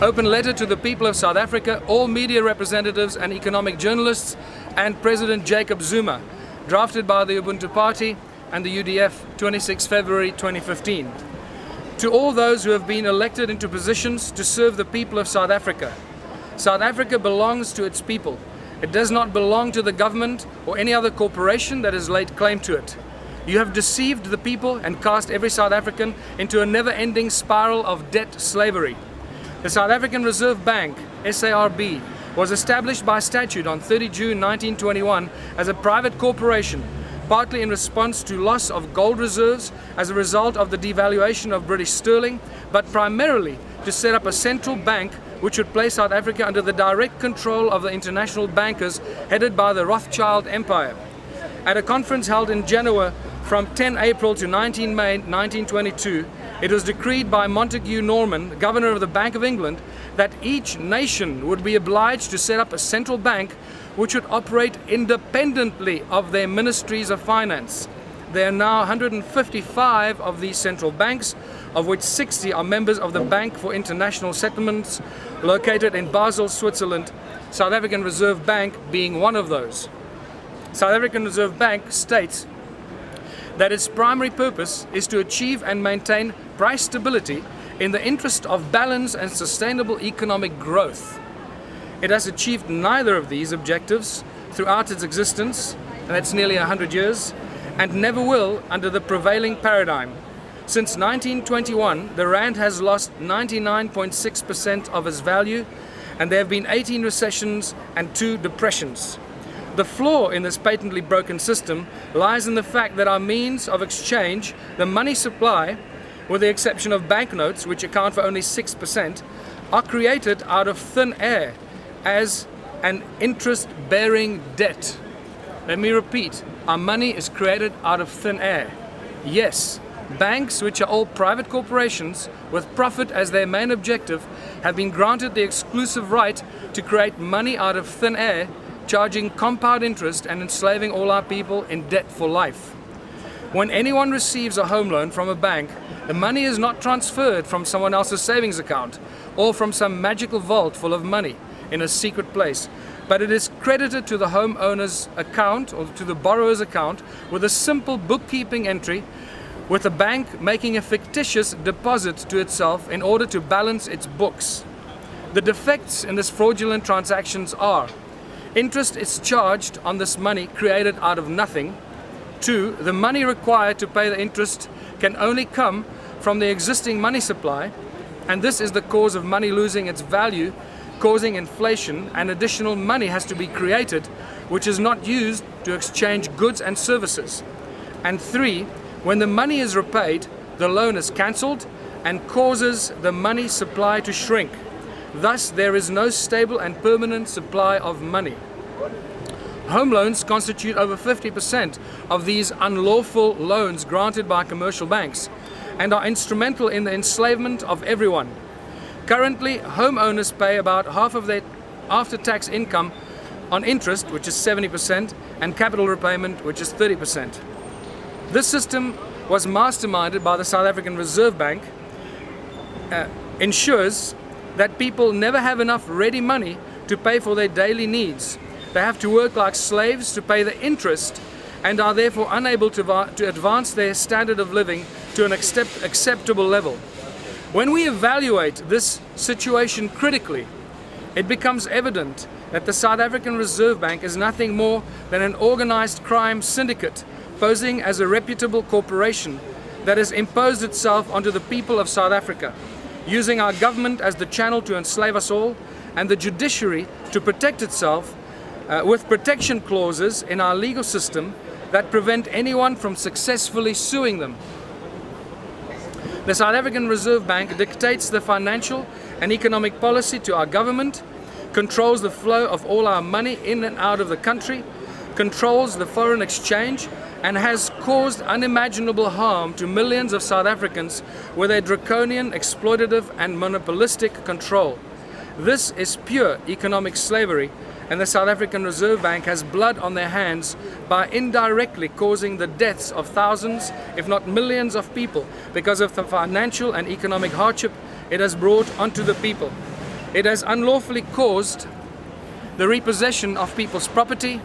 Open letter to the people of South Africa, all media representatives and economic journalists, and President Jacob Zuma, drafted by the Ubuntu Party and the UDF, 26 February 2015. To all those who have been elected into positions to serve the people of South Africa. South Africa belongs to its people. It does not belong to the government or any other corporation that has laid claim to it. You have deceived the people and cast every South African into a never-ending spiral of debt slavery. The South African Reserve Bank, SARB, was established by statute on 30 June 1921 as a private corporation, partly in response to loss of gold reserves as a result of the devaluation of British sterling, but primarily to set up a central bank which would place South Africa under the direct control of the international bankers headed by the Rothschild Empire. At a conference held in Genoa from 10 April to 19 May 1922, it was decreed by Montague Norman, Governor of the Bank of England, that each nation would be obliged to set up a central bank which would operate independently of their ministries of finance. There are now 155 of these central banks, of which 60 are members of the Bank for International Settlements, located in Basel, Switzerland, South African Reserve Bank being one of those. South African Reserve Bank states that its primary purpose is to achieve and maintain price stability in the interest of balanced and sustainable economic growth. It has achieved neither of these objectives throughout its existence, and that's nearly 100 years, and never will under the prevailing paradigm. Since 1921, the Rand has lost 99.6% of its value, and there have been 18 recessions and 2 depressions. The flaw in this patently broken system lies in the fact that our means of exchange, the money supply, with the exception of banknotes, which account for only 6%, are created out of thin air as an interest-bearing debt. Let me repeat, our money is created out of thin air. Yes, banks, which are all private corporations with profit as their main objective, have been granted the exclusive right to create money out of thin air, charging compound interest and enslaving all our people in debt for life. When anyone receives a home loan from a bank, the money is not transferred from someone else's savings account or from some magical vault full of money in a secret place, but it is credited to the homeowner's account or to the borrower's account with a simple bookkeeping entry, with the bank making a fictitious deposit to itself in order to balance its books. The defects in this fraudulent transactions are: interest is charged on this money created out of nothing. 2, the money required to pay the interest can only come from the existing money supply, and this is the cause of money losing its value, causing inflation, and additional money has to be created, which is not used to exchange goods and services. And 3, when the money is repaid, the loan is cancelled and causes the money supply to shrink. Thus, there is no stable and permanent supply of money. Home loans constitute over 50% of these unlawful loans granted by commercial banks and are instrumental in the enslavement of everyone. Currently, homeowners pay about half of their after-tax income on interest, which is 70%, and capital repayment, which is 30%. This system was masterminded by the South African Reserve Bank, ensures that people never have enough ready money to pay for their daily needs. They have to work like slaves to pay the interest and are therefore unable to advance their standard of living to an acceptable level. When we evaluate this situation critically, it becomes evident that the South African Reserve Bank is nothing more than an organized crime syndicate posing as a reputable corporation that has imposed itself onto the people of South Africa, using our government as the channel to enslave us all and the judiciary to protect itself with protection clauses in our legal system that prevent anyone from successfully suing them. The South African Reserve Bank dictates the financial and economic policy to our government, controls the flow of all our money in and out of the country, controls the foreign exchange, and has caused unimaginable harm to millions of South Africans with a draconian, exploitative, and monopolistic control. This is pure economic slavery, and the South African Reserve Bank has blood on their hands by indirectly causing the deaths of thousands, if not millions of people because of the financial and economic hardship it has brought onto the people. It has unlawfully caused the repossession of people's property,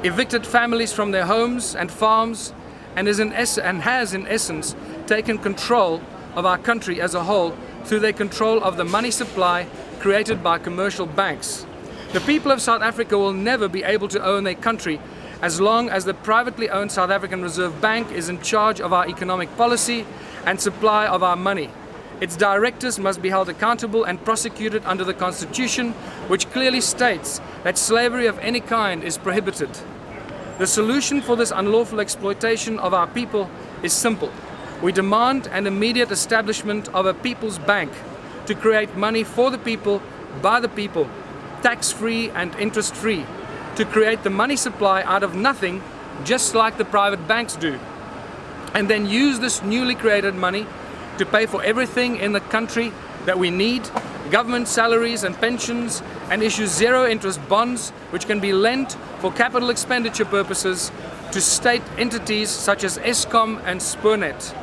evicted families from their homes and farms, and has in essence taken control of our country as a whole through their control of the money supply created by commercial banks. The people of South Africa will never be able to own their country as long as the privately owned South African Reserve Bank is in charge of our economic policy and supply of our money. Its directors must be held accountable and prosecuted under the Constitution, which clearly states that slavery of any kind is prohibited. The solution for this unlawful exploitation of our people is simple. We demand an immediate establishment of a people's bank to create money for the people, by the people, tax-free and interest-free, to create the money supply out of nothing, just like the private banks do, and then use this newly created money to pay for everything in the country that we need, government salaries and pensions, and issue zero-interest bonds which can be lent for capital expenditure purposes to state entities such as Eskom and Spurnet.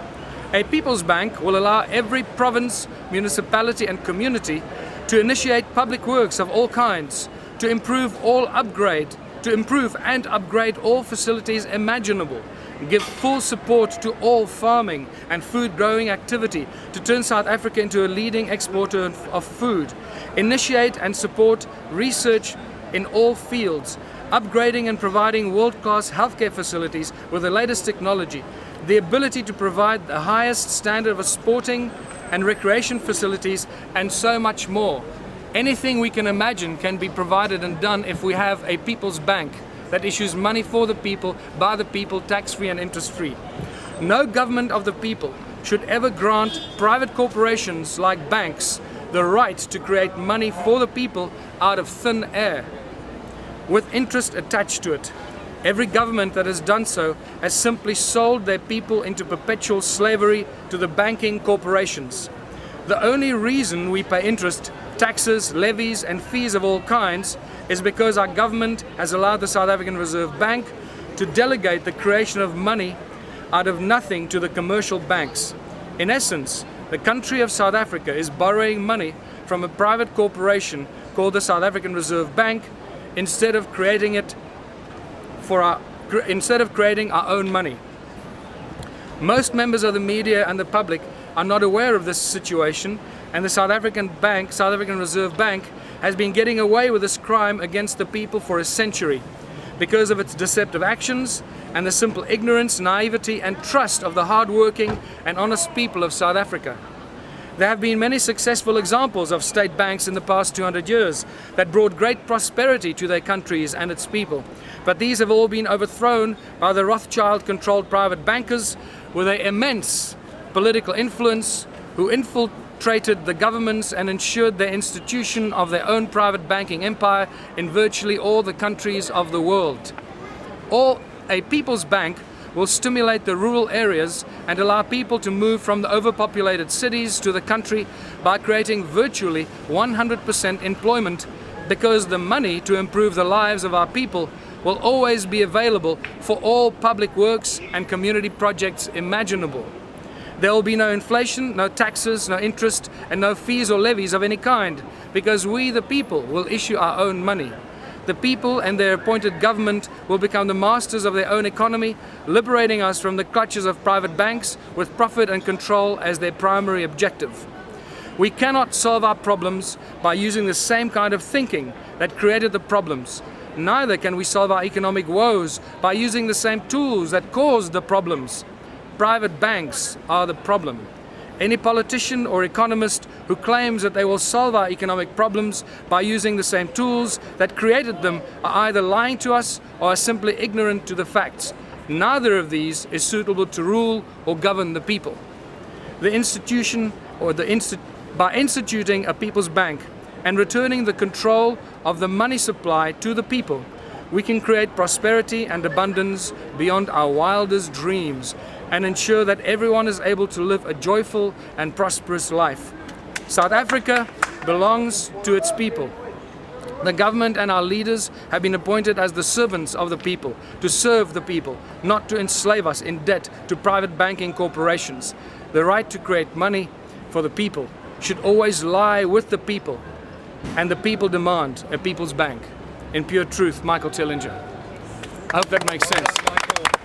A People's Bank will allow every province, municipality and community to initiate public works of all kinds, to improve and upgrade all facilities imaginable, give full support to all farming and food growing activity to turn South Africa into a leading exporter of food, initiate and support research in all fields, upgrading and providing world-class healthcare facilities with the latest technology, the ability to provide the highest standard of sporting and recreation facilities, and so much more. Anything we can imagine can be provided and done if we have a People's Bank that issues money for the people, by the people, tax-free and interest-free. No government of the people should ever grant private corporations like banks the right to create money for the people out of thin air, with interest attached to it. Every government that has done so has simply sold their people into perpetual slavery to the banking corporations. The only reason we pay interest, taxes, levies and fees of all kinds is because our government has allowed the South African Reserve Bank to delegate the creation of money out of nothing to the commercial banks. In essence, the country of South Africa is borrowing money from a private corporation called the South African Reserve Bank instead of creating our own money. Most members of the media and the public are not aware of this situation, and the South African Reserve Bank has been getting away with this crime against the people for a century because of its deceptive actions and the simple ignorance, naivety and trust of the hard-working and honest people of South Africa. There have been many successful examples of state banks in the past 200 years that brought great prosperity to their countries and its people, but these have all been overthrown by the Rothschild-controlled private bankers with their immense political influence, who infiltrated the governments and ensured the institution of their own private banking empire in virtually all the countries of the world. A People's Bank will stimulate the rural areas and allow people to move from the overpopulated cities to the country by creating virtually 100% employment, because the money to improve the lives of our people will always be available for all public works and community projects imaginable. There will be no inflation, no taxes, no interest, and no fees or levies of any kind, because we, the people, will issue our own money. The people and their appointed government will become the masters of their own economy, liberating us from the clutches of private banks with profit and control as their primary objective. We cannot solve our problems by using the same kind of thinking that created the problems. Neither can we solve our economic woes by using the same tools that caused the problems. Private banks are the problem. Any politician or economist who claims that they will solve our economic problems by using the same tools that created them are either lying to us or are simply ignorant to the facts. Neither of these is suitable to rule or govern the people. By instituting a People's Bank and returning the control of the money supply to the people, we can create prosperity and abundance beyond our wildest dreams and ensure that everyone is able to live a joyful and prosperous life. South Africa belongs to its people. The government and our leaders have been appointed as the servants of the people, to serve the people, not to enslave us in debt to private banking corporations. The right to create money for the people should always lie with the people, And the people demand a people's bank. In pure truth, Michael Tellinger. I hope that makes sense.